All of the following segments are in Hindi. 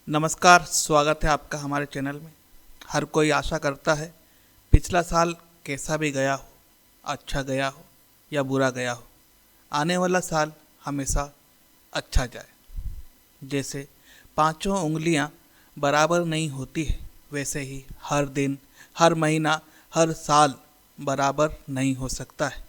नमस्कार, स्वागत है आपका हमारे चैनल में। हर कोई आशा करता है पिछला साल कैसा भी गया हो, अच्छा गया हो या बुरा गया हो, आने वाला साल हमेशा अच्छा जाए। जैसे पांचों उंगलियां बराबर नहीं होती है, वैसे ही हर दिन, हर महीना, हर साल बराबर नहीं हो सकता है।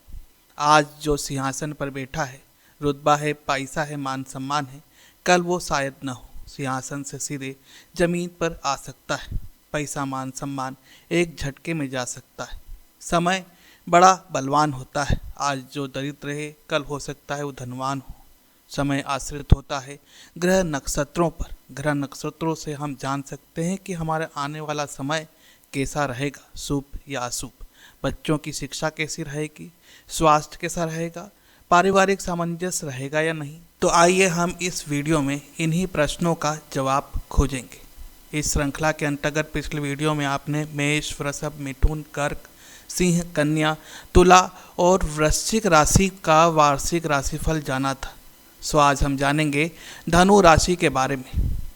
आज जो सिंहासन पर बैठा है, रुतबा है, पैसा है, मान सम्मान है, कल वो शायद न हो। सिंहासन से सीधे जमीन पर आ सकता है। पैसा, मान सम्मान एक झटके में जा सकता है। समय बड़ा बलवान होता है। आज जो दरिद्र है, कल हो सकता है वो धनवान हो। समय आश्रित होता है ग्रह नक्षत्रों पर। ग्रह नक्षत्रों से हम जान सकते हैं कि हमारे आने वाला समय कैसा रहेगा, शुभ या अशुभ। बच्चों की शिक्षा कैसी रहेगी, स्वास्थ्य कैसा रहेगा, पारिवारिक सामंजस्य रहेगा या नहीं। तो आइए हम इस वीडियो में इन्हीं प्रश्नों का जवाब खोजेंगे। इस श्रृंखला के अंतर्गत पिछले वीडियो में आपने मेष, वृषभ, मिथुन, कर्क, सिंह, कन्या, तुला और वृश्चिक राशि का वार्षिक राशिफल जाना था। सो आज हम जानेंगे धनु राशि के बारे में।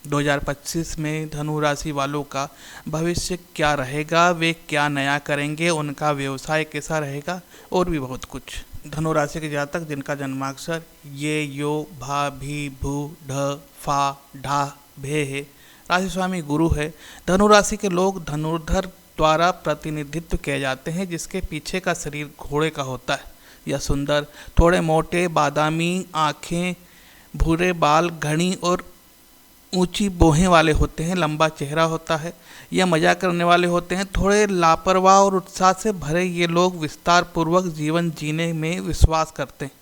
2025 में धनु राशि वालों का भविष्य क्या रहेगा, वे क्या नया करेंगे, उनका व्यवसाय कैसा रहेगा और भी बहुत कुछ। धनु राशि के जातक जिनका जन्माक्षर ये, यो, भा, भी, भू, ढ, फा, ढा, भे है, राशि स्वामी गुरु है। धनु राशि के लोग धनुर्धर द्वारा प्रतिनिधित्व किए जाते हैं, जिसके पीछे का शरीर घोड़े का होता है। यह सुंदर, थोड़े मोटे, बादामी आँखें, भूरे बाल, घनी और ऊंची बोहें वाले होते हैं। लंबा चेहरा होता है। यह मजा करने वाले होते हैं। थोड़े लापरवाह और उत्साह से भरे ये लोग विस्तार पूर्वक जीवन जीने में विश्वास करते हैं।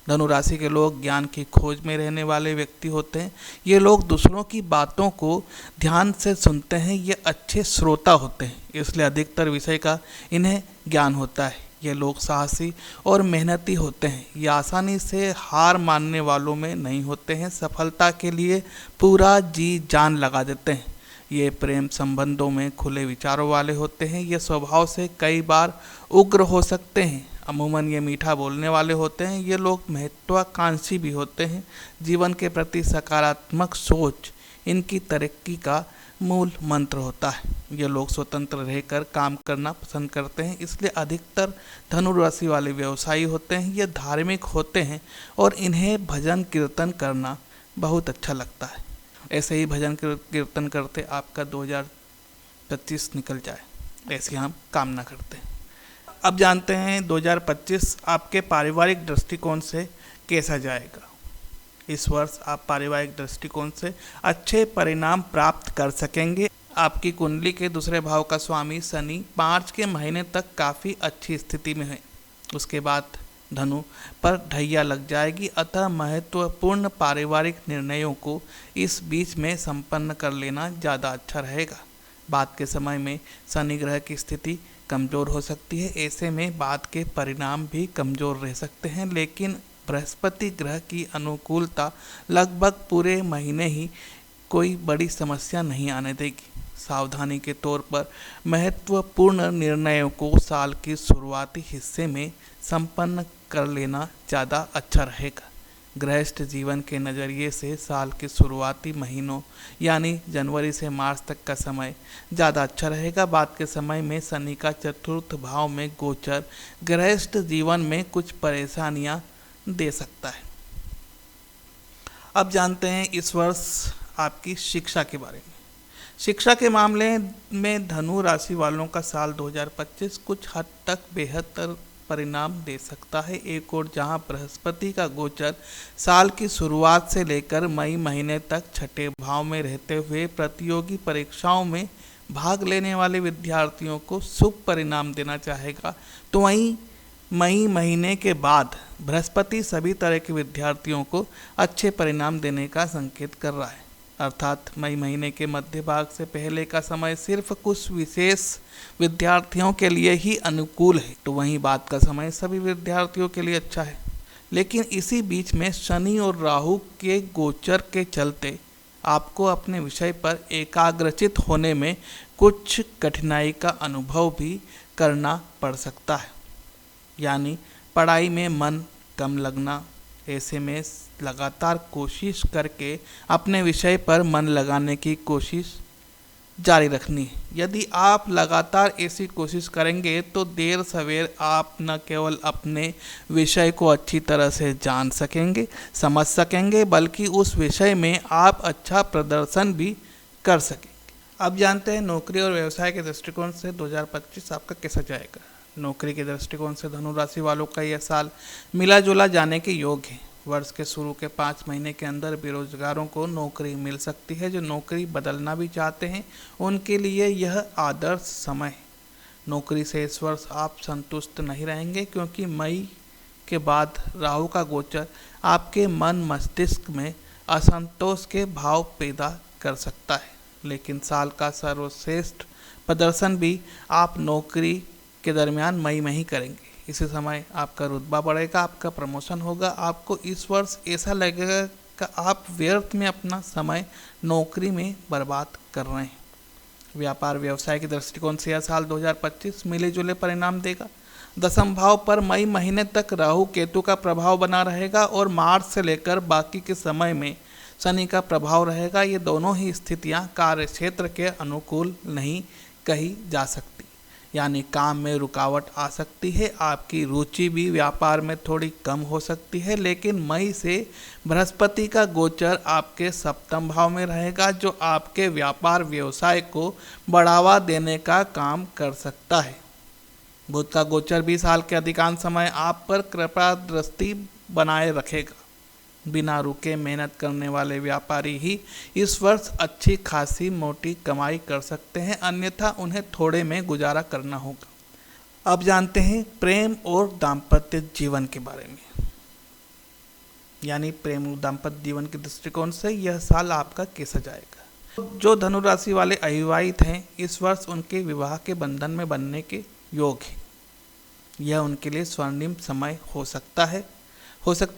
धनु राशि के लोग ज्ञान की खोज में रहने वाले व्यक्ति होते हैं। ये लोग दूसरों की बातों को ध्यान से सुनते हैं। ये अच्छे श्रोता होते हैं, इसलिए अधिकतर विषय का इन्हें ज्ञान होता है। ये लोग साहसी और मेहनती होते हैं। ये आसानी से हार मानने वालों में नहीं होते हैं। सफलता के लिए पूरा जी जान लगा देते हैं। ये प्रेम संबंधों में खुले विचारों वाले होते हैं। ये स्वभाव से कई बार उग्र हो सकते हैं। अमूमन ये मीठा बोलने वाले होते हैं। ये लोग महत्वाकांक्षी भी होते हैं। जीवन के प्रति सकारात्मक सोच इनकी तरक्की का मूल मंत्र होता है। ये लोग स्वतंत्र रहकर काम करना पसंद करते हैं, इसलिए अधिकतर धनु राशि वाले व्यवसायी होते हैं। ये धार्मिक होते हैं और इन्हें भजन कीर्तन करना बहुत अच्छा लगता है। ऐसे ही भजन कीर्तन करते आपका 2025 निकल जाए, ऐसी हम कामना करते हैं। अब जानते हैं 2025 आपके पारिवारिक दृष्टिकोण से कैसा जाएगा। इस वर्ष आप पारिवारिक दृष्टिकोण से अच्छे परिणाम प्राप्त कर सकेंगे। आपकी कुंडली के दूसरे भाव का स्वामी शनि मार्च के महीने तक काफ़ी अच्छी स्थिति में है। उसके बाद धनु पर ढैया लग जाएगी, अतः महत्वपूर्ण पारिवारिक निर्णयों को इस बीच में संपन्न कर लेना ज़्यादा अच्छा रहेगा। बाद के समय में शनि ग्रह की स्थिति कमज़ोर हो सकती है, ऐसे में बाद के परिणाम भी कमज़ोर रह सकते हैं, लेकिन बृहस्पति ग्रह की अनुकूलता लगभग पूरे महीने ही कोई बड़ी समस्या नहीं आने देगी। सावधानी के तौर पर महत्वपूर्ण निर्णयों को साल के शुरुआती हिस्से में संपन्न कर लेना ज़्यादा अच्छा रहेगा। गृहस्थ जीवन के नज़रिए से साल के शुरुआती महीनों यानी जनवरी से मार्च तक का समय ज़्यादा अच्छा रहेगा। बाद के समय में शनि का चतुर्थ भाव में गोचर गृहस्थ जीवन में कुछ परेशानियां दे सकता है। अब जानते हैं इस वर्ष आपकी शिक्षा के बारे में। शिक्षा के मामले में धनु राशि वालों का साल 2025 कुछ हद तक बेहतर परिणाम दे सकता है। एक और जहां बृहस्पति का गोचर साल की शुरुआत से लेकर मई महीने तक छठे भाव में रहते हुए प्रतियोगी परीक्षाओं में भाग लेने वाले विद्यार्थियों को शुभ परिणाम देना चाहेगा, तो वहीं मई महीने के बाद बृहस्पति सभी तरह के विद्यार्थियों को अच्छे परिणाम देने का संकेत कर रहा है। अर्थात मई महीने के मध्य भाग से पहले का समय सिर्फ कुछ विशेष विद्यार्थियों के लिए ही अनुकूल है, तो वहीं बाद का समय सभी विद्यार्थियों के लिए अच्छा है। लेकिन इसी बीच में शनि और राहु के गोचर के चलते आपको अपने विषय पर एकाग्रचित होने में कुछ कठिनाई का अनुभव भी करना पड़ सकता है। यानी पढ़ाई में मन कम लगना, ऐसे में लगातार कोशिश करके अपने विषय पर मन लगाने की कोशिश जारी रखनी है। यदि आप लगातार ऐसी कोशिश करेंगे तो देर सवेर आप न केवल अपने विषय को अच्छी तरह से जान सकेंगे, समझ सकेंगे, बल्कि उस विषय में आप अच्छा प्रदर्शन भी कर सकेंगे। अब जानते हैं नौकरी और व्यवसाय के दृष्टिकोण से 2025 आपका कैसा जाएगा। नौकरी के दृष्टिकोण से धनु राशि वालों का यह साल मिला जुला जाने के योग है। वर्ष के शुरू के 5 महीने के अंदर बेरोजगारों को नौकरी मिल सकती है। जो नौकरी बदलना भी चाहते हैं उनके लिए यह आदर्श समय है। नौकरी से इस वर्ष आप संतुष्ट नहीं रहेंगे, क्योंकि मई के बाद राहु का गोचर आपके मन मस्तिष्क में असंतोष के भाव पैदा कर सकता है। लेकिन साल का सर्वश्रेष्ठ प्रदर्शन भी आप नौकरी के दरमियान मई में ही करेंगे। इसी समय आपका रुतबा बढ़ेगा, आपका प्रमोशन होगा। आपको इस वर्ष ऐसा लगेगा कि आप व्यर्थ में अपना समय नौकरी में बर्बाद कर रहे हैं। व्यापार व्यवसाय के दृष्टिकोण से यह साल 2025 मिले जुले परिणाम देगा। दसम भाव पर मई महीने तक राहु केतु का प्रभाव बना रहेगा और मार्च से लेकर बाकी के समय में शनि का प्रभाव रहेगा। ये दोनों ही स्थितियां कार्य क्षेत्र के अनुकूल नहीं कही जा सकती, यानी काम में रुकावट आ सकती है। आपकी रुचि भी व्यापार में थोड़ी कम हो सकती है। लेकिन मई से बृहस्पति का गोचर आपके सप्तम भाव में रहेगा, जो आपके व्यापार व्यवसाय को बढ़ावा देने का काम कर सकता है। बुध का गोचर भी साल के अधिकांश समय आप पर कृपा दृष्टि बनाए रखेगा। बिना रुके मेहनत करने वाले व्यापारी ही इस वर्ष अच्छी खासी मोटी कमाई कर सकते हैं, अन्यथा उन्हें थोड़े में गुजारा करना होगा। अब जानते हैं प्रेम और दाम्पत्य जीवन के बारे में, यानी प्रेम और दाम्पत्य जीवन के दृष्टिकोण से यह साल आपका कैसा जाएगा। जो धनु राशि वाले अविवाहित हैं, इस वर्ष उनके विवाह के बंधन में बनने के योग है। यह उनके लिए स्वर्णिम समय हो सकता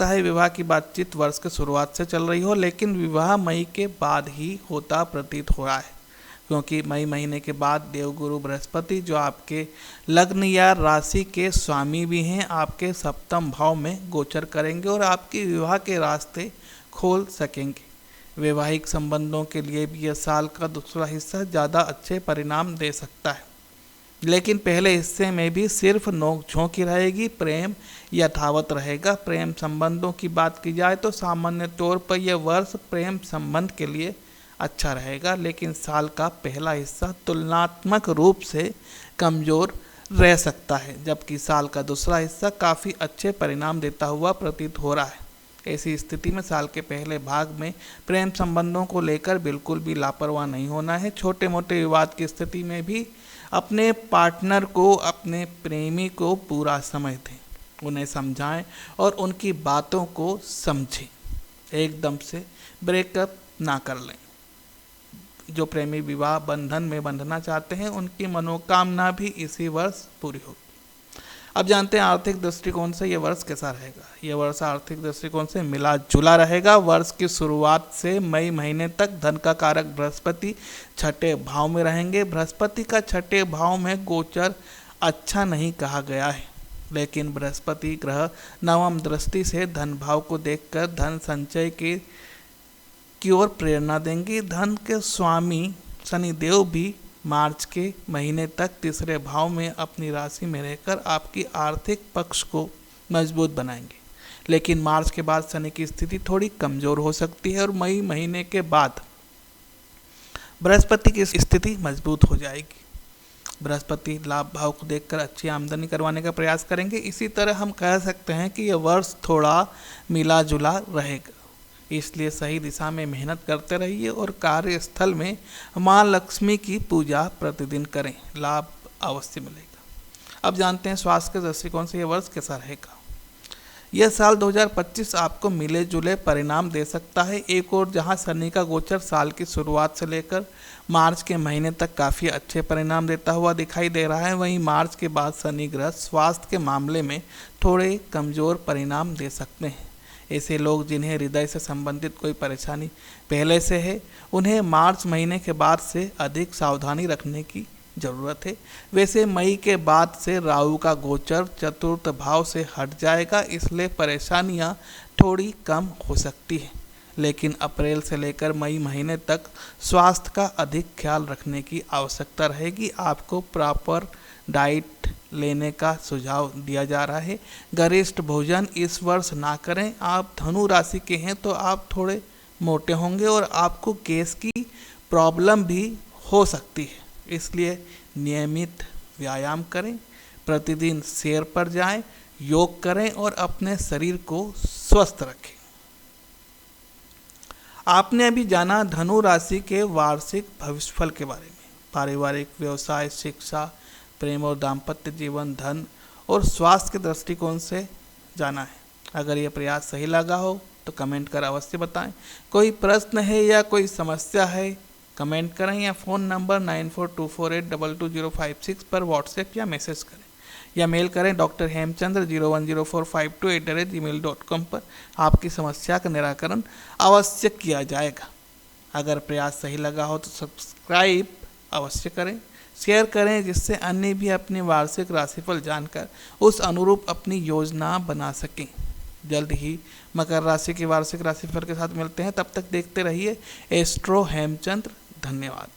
है विवाह की बातचीत वर्ष के शुरुआत से चल रही हो, लेकिन विवाह मई के बाद ही होता प्रतीत हो रहा है, क्योंकि मई महीने के बाद देवगुरु बृहस्पति, जो आपके लग्न या राशि के स्वामी भी हैं, आपके सप्तम भाव में गोचर करेंगे और आपके विवाह के रास्ते खोल सकेंगे। वैवाहिक संबंधों के लिए भी यह साल का दूसरा हिस्सा ज़्यादा अच्छे परिणाम दे सकता है, लेकिन पहले हिस्से में भी सिर्फ नोक-झोंक ही रहेगी, प्रेम यथावत रहेगा। प्रेम संबंधों की बात की जाए तो सामान्य तौर पर यह वर्ष प्रेम संबंध के लिए अच्छा रहेगा, लेकिन साल का पहला हिस्सा तुलनात्मक रूप से कमज़ोर रह सकता है, जबकि साल का दूसरा हिस्सा काफ़ी अच्छे परिणाम देता हुआ प्रतीत हो रहा है। ऐसी स्थिति में साल के पहले भाग में प्रेम संबंधों को लेकर बिल्कुल भी लापरवाह नहीं होना है। छोटे मोटे विवाद की स्थिति में भी अपने पार्टनर को, अपने प्रेमी को पूरा समय दें, उन्हें समझाएं और उनकी बातों को समझें। एकदम से ब्रेकअप ना कर लें। जो प्रेमी विवाह बंधन में बंधना चाहते हैं, उनकी मनोकामना भी इसी वर्ष पूरी होगी। अब जानते हैं आर्थिक दृष्टिकोण से यह वर्ष कैसा रहेगा। यह वर्ष आर्थिक दृष्टिकोण से मिला जुला रहेगा। वर्ष की शुरुआत से मई महीने तक धन का कारक बृहस्पति छठे भाव में रहेंगे। बृहस्पति का छठे भाव में गोचर अच्छा नहीं कहा गया है, लेकिन बृहस्पति ग्रह नवम दृष्टि से धन भाव को देखकर धन संचय की ओर प्रेरणा देंगे। धन के स्वामी शनिदेव भी मार्च के महीने तक तीसरे भाव में अपनी राशि में रहकर आपकी आर्थिक पक्ष को मजबूत बनाएंगे, लेकिन मार्च के बाद शनि की स्थिति थोड़ी कमज़ोर हो सकती है और मई महीने के बाद बृहस्पति की स्थिति मजबूत हो जाएगी। बृहस्पति लाभ भाव को देखकर अच्छी आमदनी करवाने का प्रयास करेंगे। इसी तरह हम कह सकते हैं कि यह वर्ष थोड़ा मिला जुला रहेगा, इसलिए सही दिशा में मेहनत करते रहिए और कार्यस्थल में माँ लक्ष्मी की पूजा प्रतिदिन करें, लाभ अवश्य मिलेगा। अब जानते हैं स्वास्थ्य के दृष्टिकोण से यह वर्ष कैसा रहेगा। यह साल 2025 आपको मिले जुले परिणाम दे सकता है। एक और जहां शनि का गोचर साल की शुरुआत से लेकर मार्च के महीने तक काफ़ी अच्छे परिणाम देता हुआ दिखाई दे रहा है, वहीं मार्च के बाद शनि ग्रह स्वास्थ्य के मामले में थोड़े कमज़ोर परिणाम दे सकते हैं। ऐसे लोग जिन्हें हृदय से संबंधित कोई परेशानी पहले से है, उन्हें मार्च महीने के बाद से अधिक सावधानी रखने की ज़रूरत है। वैसे मई के बाद से राहु का गोचर चतुर्थ भाव से हट जाएगा, इसलिए परेशानियां थोड़ी कम हो सकती है। लेकिन अप्रैल से लेकर मई महीने तक स्वास्थ्य का अधिक ख्याल रखने की आवश्यकता रहेगी। आपको प्रॉपर डाइट लेने का सुझाव दिया जा रहा है। गरिष्ठ भोजन इस वर्ष ना करें। आप धनु राशि के हैं तो आप थोड़े मोटे होंगे और आपको गैस की प्रॉब्लम भी हो सकती है, इसलिए नियमित व्यायाम करें, प्रतिदिन सैर पर जाएं, योग करें और अपने शरीर को स्वस्थ रखें। आपने अभी जाना धनु राशि के वार्षिक भविष्यफल के बारे में। पारिवारिक, व्यवसाय, शिक्षा, प्रेम और दाम्पत्य जीवन, धन और स्वास्थ्य के दृष्टिकोण से जाना है। अगर यह प्रयास सही लगा हो तो कमेंट कर अवश्य बताएं। कोई प्रश्न है या कोई समस्या है कमेंट करें या फ़ोन नंबर 9424822056 पर व्हाट्सएप या मैसेज करें या मेल करें drhemchandra010452@gmail.com पर। आपकी समस्या का निराकरण अवश्य किया जाएगा। अगर प्रयास सही लगा हो तो सब्सक्राइब अवश्य करें, शेयर करें, जिससे अन्य भी अपने वार्षिक राशिफल जानकर उस अनुरूप अपनी योजना बना सकें। जल्द ही मकर राशि के वार्षिक राशिफल के साथ मिलते हैं। तब तक देखते रहिए एस्ट्रो हेमचंद्र। धन्यवाद।